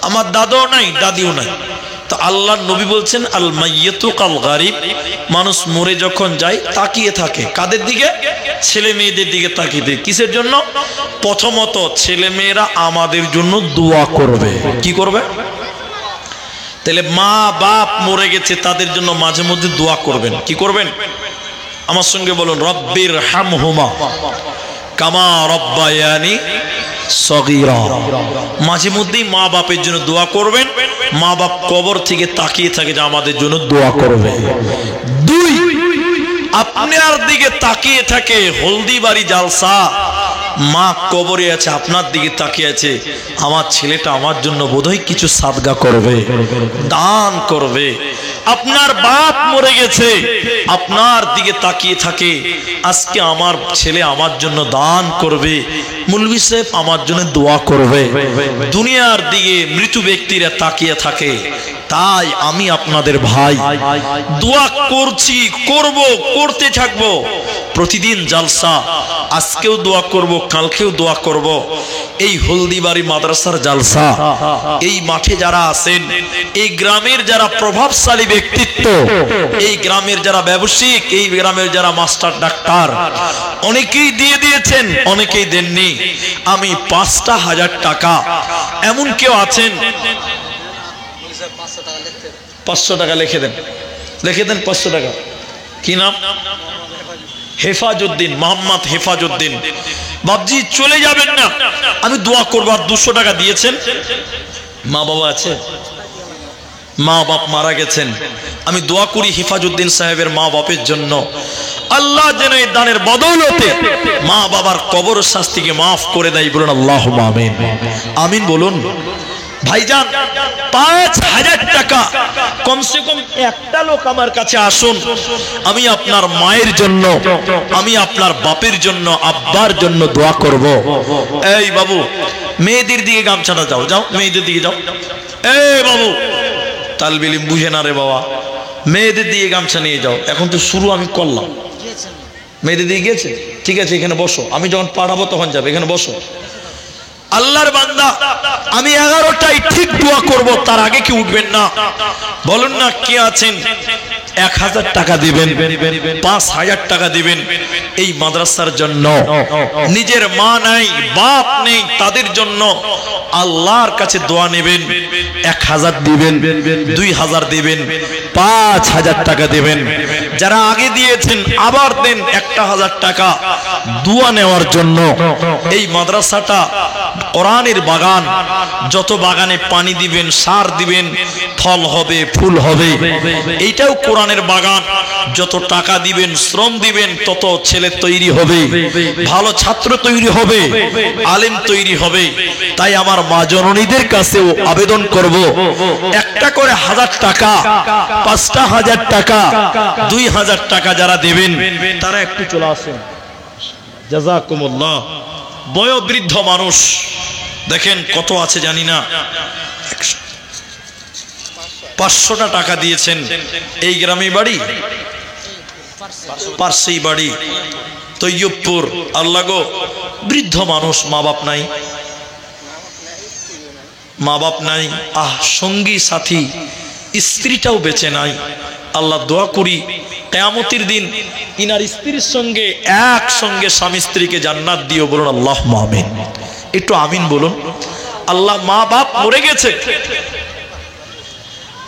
আমার দাদাও নাই, দাদিও নাই। তো আল্লাহর নবী বলছেন, আল মাইয়িতু কাল গারিব, মানুষ মরে যখন যায় তাকিয়ে থাকে কাদের দিকে? ছেলে মেয়েদের দিকে তাকিয়ে থাকে। কিসের জন্য? প্রথমত ছেলে মেয়েরা আমাদের জন্য দোয়া করবে। কি করবে? তাহলে মা বাপ মরে গেছে, তাদের জন্য মাঝে মধ্যে দোয়া করবেন। কি করবেন? আমার সঙ্গে বলুন, রব্বির হামহুমা কামা রব্বায়ানি সগীরা। মাঝে মধ্যেই মা বাপের জন্য দোয়া করবেন। মা বাপ কবর থেকে তাকিয়ে থাকে যে আমাদের জন্য দোয়া করবে। দুই, আপনার দিকে তাকিয়ে থাকে হলদিবাড়ি জালসা, মা কবরে আছে, আপনার দিকে তাকিয়ে আছে, আমার ছেলেটা আমার জন্য বোধহয় কিছু সাদগা করবে, দান করবে। আপনার বাপ মরে গেছে, আপনার দিকে তাকিয়ে থাকে, আজকে আমার ছেলে আমার জন্য দান করবে, মুলবি সাহেব আমার জন্য দোয়া করবে। দুনিয়ার দিকে মৃত ব্যক্তিরা তাকিয়ে থাকে। তাই আমি আপনাদের ভাই দোয়া করছি, করব, করতে থাকবো। প্রতিদিন জালসা, আজকেও দোয়া করব, কালকেও দোয়া করব। এই হলদিবাড়ি মাদ্রাসার জালসা, এই মাঠে যারা আছেন, এই গ্রামের যারা প্রভাবশালী ব্যক্তিত্ব, এই গ্রামের যারা ব্যবসায়িক, এই গ্রামের যারা মাস্টার ডাক্তার, অনেকেই দিয়ে দিয়েছেন, অনেকেই দেননি। আমি 5,000 টাকা, এমন কেউ আছেন 500 টাকা লিখে দেন, লিখে দেন 500 টাকা। কি নাম? হেফাজউদ্দিন, মোহাম্মদ হেফাজউদ্দিন। বাবজি চলে যাবেন না, আমি দোয়া করব। আর 200 টাকা দিয়েছেন। মা বাবা আছে, মা বাপ মারা গেছেন, আমি দোয়া করি হেফাজউদ্দিন সাহেবের মা বাপের জন্য, আল্লাহ যেন এই দানের বদৌলতে মা বাবার কবর শাস্তিকে মাফ করে দেয়। বলুন আল্লাহুম্মা আমিন। আমিন বলুন। ভাইজান 5,000 টাকা, কমসে কম একটা লোক আমার কাছে আসুন, আমি আপনার মায়ের জন্য, আমি আপনার বাপের জন্য, আব্বার জন্য দোয়া করব। এই বাবু, মেয়েদের দিকে গামছাটা যাও, যাও মেয়েদের দিকে যাও। এই বাবু, তালবিলিম বুঝে না রে বাবা, মেয়েদের দিকে গামছা নিয়ে যাও। এখন তো শুরু আমি করলাম, মেয়েদের দিকে গেছে, ঠিক আছে, এখানে বসো, আমি যখন পাঠাবো তখন যাবে, এখানে বসো। আল্লাহর বান্দা, আমি 11টায় ঠিক দোয়া করব, তার আগে কি উঠবেন না? বলুন না কে আছেন? 1000 টাকা দিবেন, 5,000 টাকা দিবেন এই মাদ্রাসার জন্য। নিজের মা নাই, বাপ নেই, তাদের জন্য আল্লাহর কাছে দোয়া নেবেন। 1000 দিবেন, 2000 দিবেন, 5,000 টাকা দিবেন। যারা আগে দিয়েছেন আবার দেন 1,000 টাকা দোয়া নেওয়ার জন্য। এই মাদ্রাসাটা কোরআনের বাগান, যত বাগানে পানি দিবেন, সার দিবেন, ফল হবে, ফুল হবে। এইটাও কোরআনের বাগান, যত টাকা দিবেন, শ্রম দিবেন, তত ছেলে তৈরি হবে, ভালো ছাত্র তৈরি হবে, আলেম তৈরি হবে। তাই আমার মা জননীদের কাছেও আবেদন করব, একটা করে 1000 টাকা, 5,000 টাকা, 2,000 টাকা যারা দেবেন তারা একটু চলে আসেন। জাযাকুমুল্লাহ। বয়োবৃদ্ধ মানুষ দেখেন কত আছে জানি না, 500টা টাকা দিয়েছেন। এই গ্রামে বাড়ি, পার্শ্বেই বাড়ি, তৈয়বপুর। আল্লাহ গো, বৃদ্ধ মানুষ, মা বাপ নাই, মা বাপ নাই, সঙ্গী সাথী স্ত্রীটাও বেঁচে নাই। আল্লাহ দোয়া করি কিয়ামতের দিন ইনার স্ত্রীর সঙ্গে একসঙ্গে স্বামী স্ত্রীকে জান্নাত দিও। বলুন আল্লাহুম্মা আমিন। একটু আমিন বলুন। আল্লাহ, মা বাপ মরে গেছে,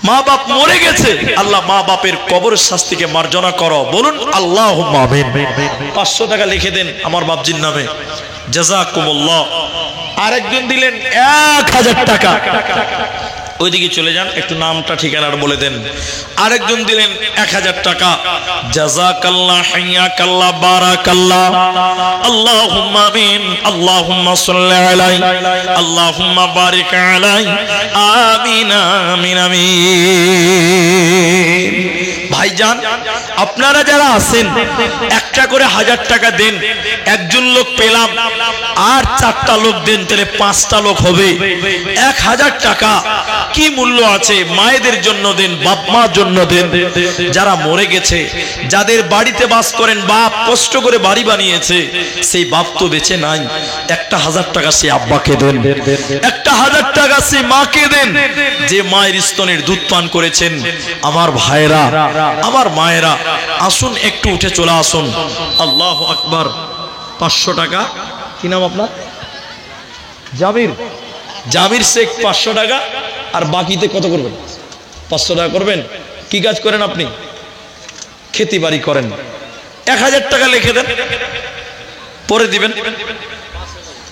মা বাপ মরে গেছে, আল্লাহ মা বাপের কবরের শাস্তিকে মার্জনা করো। বলুন আল্লাহুম্মা আমিন। 500 টাকা লিখে দেন আমার বাপজির নামে, জাযাকুমুল্লাহ। আরেকজন দিলেন 1000 টাকা, ওইদিকে চলে যান, একটু নামটা ঠিকানাটা বলে দেন। আরেকজন দিলেন 1000 টাকা, জাযাকাল্লাহ, হাইয়াকাল্লাহ, বারাকাল্লাহ, আল্লাহুম্মা আমিন, আল্লাহুম্মা সাল্লি আলাইহি, আল্লাহুম্মা বারিক আলাইহি, আমিন আমিন আমিন। ভাইজান, আপনারা যারা আছেন একটা করে 1000 টাকা দেন। একজন লোক পেলাম, আর 4টা লোক দেন, তাহলে 5টা লোক হবে। 1000 টাকা কি মূল্য আছে? মায়েদের জন্য দেন, বাপ মার জন্য দেন, যারা মরে গেছে, যাদের বাড়িতে বাস করেন, বাপ কষ্ট করে বাড়ি বানিয়েছে, সেই বাপ তো বেঁচে নাই। 1000 টাকা সে আব্বাকে দেন, 1000 টাকা সে মাকে দেন, যে মায়ের স্তনের দুধ পান করেছেন। আমার ভাইরা, আমার মায়েরা, আসুন একটু উঠে চলে আসুন। আল্লাহু আকবার। 500 টাকা। কি নাম আপনার? জামির। জামির শেখ 500 টাকা। আর বাকিতে কত করবেন? 500 টাকা করবেন। কি কাজ করেন আপনি? খেতি বাড়ি করেন। 1000 টাকা লিখে দেন, পরে দিবেন।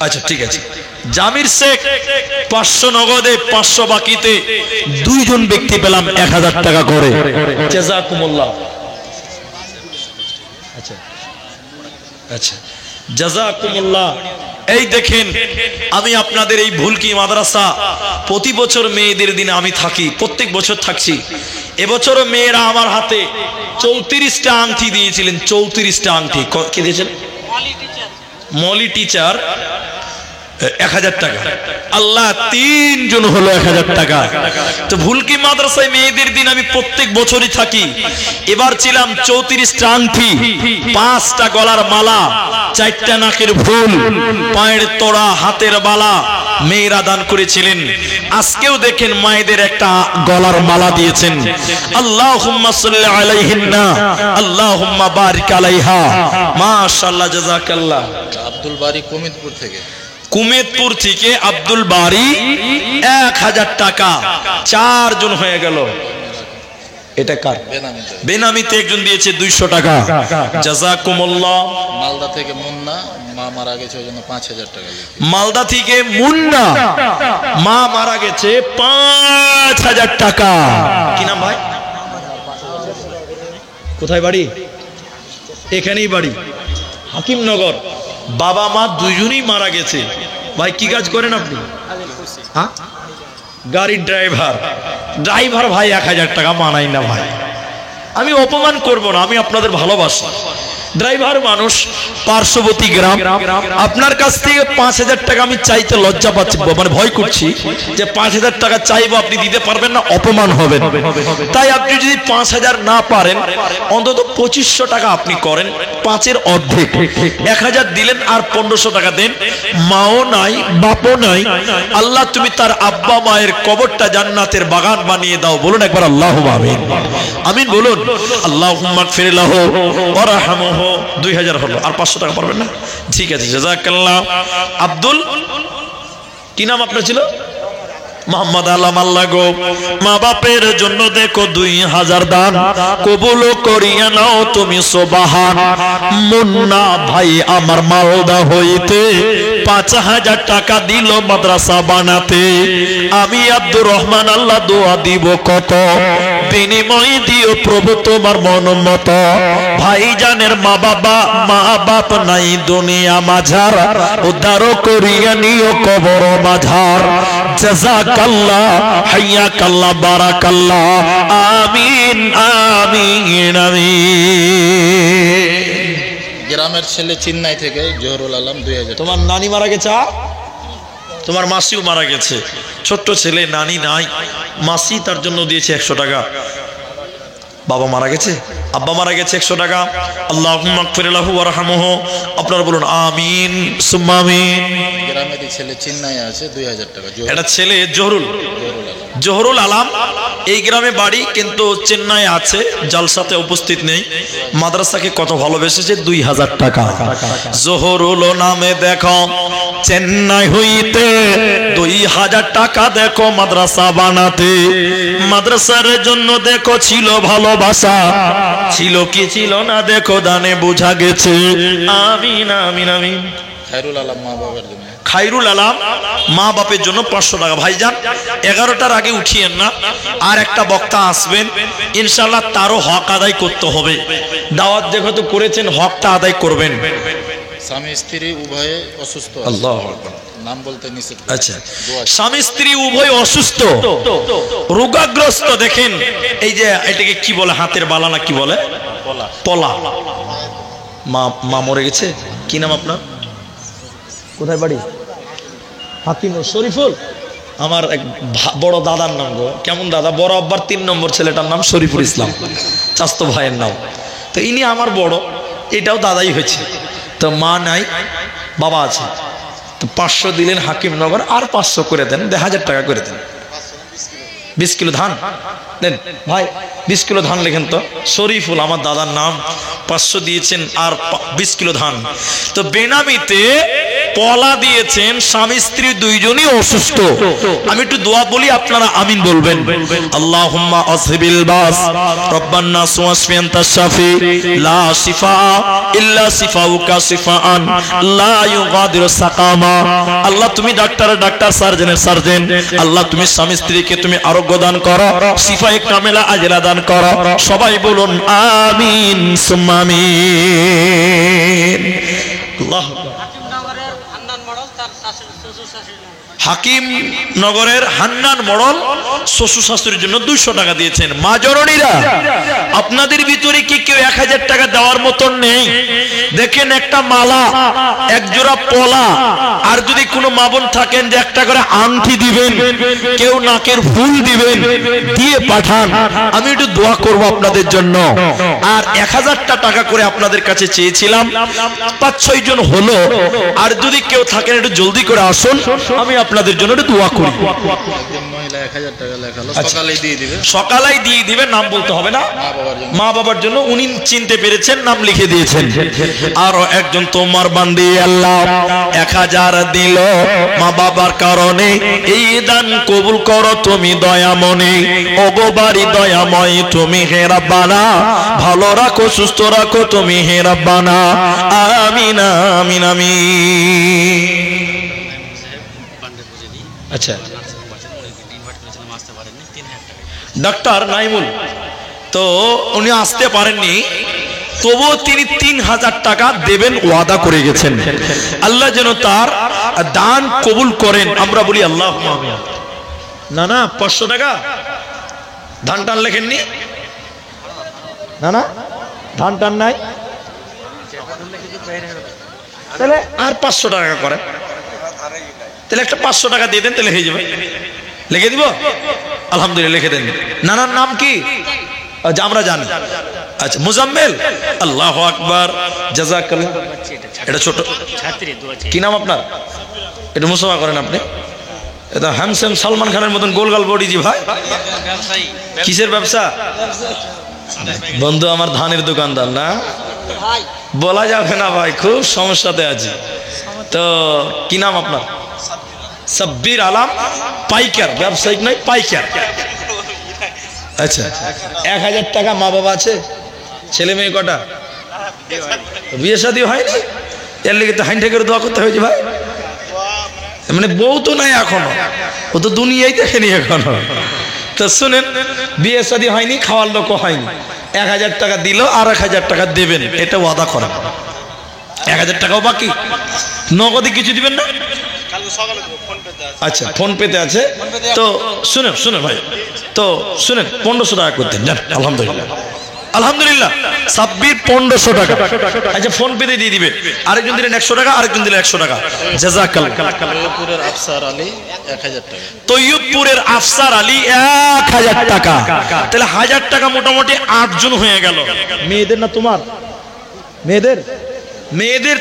আচ্ছা ঠিক আছে। জামির শেখ 500 নগদে, 500 বাকিতে। 2 জন ব্যক্তি পেলাম 1000 টাকা করে। জাযাকুমুল্লাহ। আচ্ছা আচ্ছা, জাযাকুমুল্লাহ। এই দেখেন, আমি আপনাদের এই ভুলকি মাদ্রাসা প্রতি বছর মেয়েদের দিনে আমি থাকি, প্রত্যেক বছর থাকছি। এবছরও মেয়েরা আমার হাতে 34টা আংটি দিয়েছিলেন। 34টা আংটি কে দিয়েছেন? মলি টিচার 1000 টাকা। আল্লাহ, 3 জন হলো 1000 টাকা। তো ভুলকি মাদ্রাসায় মেয়েদের দিন আমি প্রত্যেক বছরই থাকি। এবার ছিলাম 34টা আংটি, 5টা গলার মালা, 4টা নাকের ফুল, পায়ের তোড়া, হাতের বালা মেয়েরা দান করেছিলেন। আজকেও দেখেন মায়েদের একটা গলার মালা দিয়েছেন। আল্লাহুম্মা সাল্লি আলাইহিন্না, আল্লাহুম্মা বারিক আলাইহা। মাশাআল্লাহ, জাযাকাল্লাহ। আব্দুল বারী কুমিদপুর থেকে। কুমেদপুর থেকে আব্দুল বারী 1000 টাকা। 4 জন হয়ে গেল। এটা কার? বেনামিতে একজন দিয়েছে 200 টাকা। জাযাকুমুল্লাহ। মালদা থেকে মুন্না, মা মারা গেছে, ওই জন্য 5000 টাকা লিখি। মালদা থেকে মুন্না, মা মারা গেছে, 5000 টাকা। কি নাম ভাই? কোথায় বাড়ি? এখানেই বাড়ি, হাকিমনগর। বাবা মা দুজনেই মারা গেছে। ভাই কি কাজ করেন আপনি? হ্যাঁ, গাড়ির ড্রাইভার। ড্রাইভার ভাই 1000 টাকা মানাই না ভাই। আমি অপমান করব না, আমি আপনাদের ভালোবাসি। ড্রাইভার মানুষ, পার্শ্ববর্তী গ্রাম। আপনার কাছ থেকে 5000 টাকা আমি চাইতে লজ্জা পাচ্ছি, মানে ভয় করছি যে 5000 টাকা চাইবো, আপনি দিতে পারবেন না, অপমান হবেন। তাই আপনি যদি 5000 না পারেন, অন্তত 2500 টাকা আপনি করেন, 5-এর অর্ধেক। 1000 দিলেন, আর 1500 টাকা দেন। মাও নাই, বাপও নাই, আল্লাহ তুমি তার আব্বা মায়ের কবরটা জান্নাতের বাগান বানিয়ে দাও। বলুন একবার আল্লাহুম্মা আমিন। আমিন বলুন। আল্লাহুম্মা গফির লাহু ওয়ারহামহু। 2000 হলো, আর 500 টাকা পারবেন না? ঠিক আছে, জাযাকাল্লাহ। আব্দুল, কি নাম আপনার ছিল? মোহাম্মদ আলম। আল্লাহ গো, মা বাপের জন্য দেখো 2000 দান কবুল করিয়া নাও তুমি সুবহান। মুন্না ভাই আমার মালদা হইতে 5000 টাকা দিল মাদ্রাসা বানাতে। আমি আব্দুর রহমান, আল্লাহ দোয়া দিব কত, বিনিময় দিও প্রভু তোমার মন মতো। ভাইজানের মা বাপ নাই দুনিয়া মাঝার, উদ্ধার করিয়া নিও কবর মাঝার। জাযাকাল্লাহ, হাইয়াকাল্লাহ, বারাকাল্লাহ। আমিন আমিন আমিন। গ্রামের ছেলে চেন্নাই থেকে জহুরুল আলম 2000। তোমার নানি মারা গেছে? তোমার মাসিও মারা গেছে, ছোট্ট ছেলে, নানি নাই, মাসি তার জন্য দিয়েছে 100 টাকা। বাবা মারা গেছে, আব্বা মারা গেছে, 100 টাকা। আল্লাহুম্মা মাগফির লাহু ওয়ারহামহু। আপনারা বলুন আমিন সুম্মা আমিন। গ্রামেরই ছেলে চেন্নাইয়ে আছে, 2000 টাকা। এটা ছেলে জহরুল আলম, এই গ্রামে বাড়ি, কিন্তু চেন্নাই আছে, জালসাতে উপস্থিত নেই। মাদ্রাসাকে কত ভালোবেসেছে, 2000 টাকা। জহরুল নামে দেখো চেন্নাই হইতে 2000 টাকা দেখো মাদ্রাসা বানাতে। মাদ্রাসার জন্য দেখো ছিল ভালোবাসা, ছিল কি ছিল না দেখো দানে বোঝা গেছে। আমিন আমিন আমিন। খায়রুল আলম মা বাবার জন্য। খায়রুল আলম মা বাপের জন্য 500 টাকা। ভাইজান 11টার আগে উঠিয়েন না, আর একটা বক্তা আসবেন ইনশাআল্লাহ, তারও হক আদায় করতে হবে। দাওয়াত যেহেতু করেছেন, হকটা আদায় করবেন। স্বামী স্ত্রী উভয়ে অসুস্থ। আল্লাহু আকবার। নাম বলতে নিষেধ। আচ্ছা, স্বামী স্ত্রী উভয় অসুস্থ, রোগাগ্রস্ত। দেখেন এই যে এটাকে কি বলে, হাতের বালা না কি বলে, পলা। মা মরে গেছে। কি নাম আপনার, কোথায় বাড়ি? হাকিম শরীফুল। আমার এক বড় দাদার নাম গো। কেমন দাদা? বড় আব্বার 3 নম্বর ছেলেটার নাম শরীফুল ইসলাম, চাস্তো ভাইয়ের নাম। তো ইনি আমার বড়, এটাও দাদাই হয়েছে। তো মা নাই, বাবা আছে। তো 500 দিলেন হাকিমনগর, আর 500 করে দেন, 1000 টাকা করে দেন। 20 কিলো ধান দেন ভাই, 20 কিলো ধান লেখেন তো। শরীফুল আমার দাদার নাম, 500 দিয়েছেন, আর 20 কিলো ধান। তো বেনামিতে পলা দিয়েছেন, স্বামী স্ত্রী দুইজনই অসুস্থ। আমি একটু দোয়া বলি, আপনারা আমিন বলবেন। আল্লাহুম্মা আসহিবিল বাস রব্বান নাস ওয়াসফি আনতা শাফি লা শিফা ইল্লা শিফাউকা শিফাআন লা ইউগাদিরু সাকামা। আল্লাহ তুমি ডাক্তার, সার্জনের সার্জন। আল্লাহ তুমি স্বামী স্ত্রীকে তুমি আরোগ্য দান করো, শিফায়ে কামেলা আজলা দান করো। সবাই বলুন আমিন সুম্মা আমিন। আল্লাহ। হাকিম নগরের হান্নান মডল শ্বশুর শাশুড়ির জন্য 200 টাকা দিয়েছেন। মা জননীরা, আপনাদের ভিতরে কি কেউ 1000 টাকা দেওয়ার মতন নেই? দেখেন একটা মালা, এক জোড়া পলা, আর যদি কোনো মা বোন থাকেন যে একটা করে আংটি দিবেন, কেউ নাকের ফুল দিবেন, দিয়ে পাঠান। আমি একটু দোয়া করব আপনাদের জন্য। আর 1000টা টাকা করে আপনাদের কাছে চেয়েছিলাম, 5-6 জন হলো। আর যদি কেউ থাকেন একটু জলদি করে আসুন, আমি আপনাদের জন্য একটু দোয়া করি। একজন মহিলা 1000 টাকা লেখালো, সকালেই দিয়ে দিবে। সকালেই দিয়ে দিবে, নাম বলতে হবে না। মা বাবার জন্য উনি চিনতে পেরেছেন, নাম লিখে দিয়েছেন। আরো একজন তোমার বান্দি আল্লাহ 1000 দিল মা বাবার কারণে, এই দান কবুল করো তুমি দয়ামনে। ওগো বাড়ি দয়াময় তুমি হে রাব্বানা, ভালো রাখো সুস্থ রাখো তুমি হে রাব্বানা। আমিন আমিন আমিন। আচ্ছা, ডাক্তার নাইমুল তো উনি আসতে পারেননি, তবুও তিনি 3000 টাকা দেবেন ওয়াদা করে গেছেন। আল্লাহ যেন তার দান কবুল করেন। আমরা বলি আল্লাহুম্মা আমিন। না 500 টাকা ধান টান লেখেননি? না ধান টান নাই, তাহলে আর 500 টাকা করেন। তাহলে একটা 500 টাকা দিয়ে দেন, তাহলে হয়ে যাবে। লিখে দিব? আলহামদুলিল্লাহ লিখে দেন। নানার নাম কি? আমরা জানি। আচ্ছা, মুজাম্মেল। আল্লাহু আকবার, জাযাকাল্লাহ। এটা ছোট কি নাম আপনার? এটা মুসাফা করেন আপনি? এটা হ্যামসেম সালমান খানের মতন গোলগাল বডি। জি ভাই, কিসের ব্যবসা? বন্ধু আমার ধানের দোকানদার না, বলা যাবে না ভাই, খুব সমস্যাতে আছি। তো কি নাম আপনার? সাব্বির আলম, পাইকার, ব্যবসায়িক নয়, পাইকার। আচ্ছা, 1000 টাকা। মা বাবা আছে? ছেলে মেয়ে কটা? বিয়ে শাদী হয়নি? এর লেগে তো হাইন ঠেকের দোয়া করতে হয়েছে ভাই। মানে বউ তো নাই এখনো, ও তো দুনিয়াই দেখেনি এখনো। তো শুনেন, বিয়ে শাদী হয়নি, খাওয়ার লোকও হয়নি, 1000 টাকা দিল, আর 1000 টাকা দেবেন, এটা ওয়াদা করেন। 1000 টাকাও বাকি, নগদে কিছু দিবেন না? আচ্ছা, ফোন পেতে আছে। তো শুনেন ভাই, তো শুনেন, 1500 টাকা করতেন, জান। আলহামদুলিল্লাহ আলহামদুলিল্লাহ, সাব্বির 1500 টাকা। আচ্ছা ফোন পে দিয়ে দিবে, আরেকজন দিলেন 100 টাকা, আরেকজন দিলেন 100 টাকা। জাযাকাল্লাহ। তৈয়বপুরের আফসার আলী 1000 টাকা। তৈয়বপুরের আফসার আলী 1000 টাকা। তাহলে 1000 টাকা মোটামুটি 8 জন হয়ে গেল। মেয়েদের না তোমার? মেয়েদের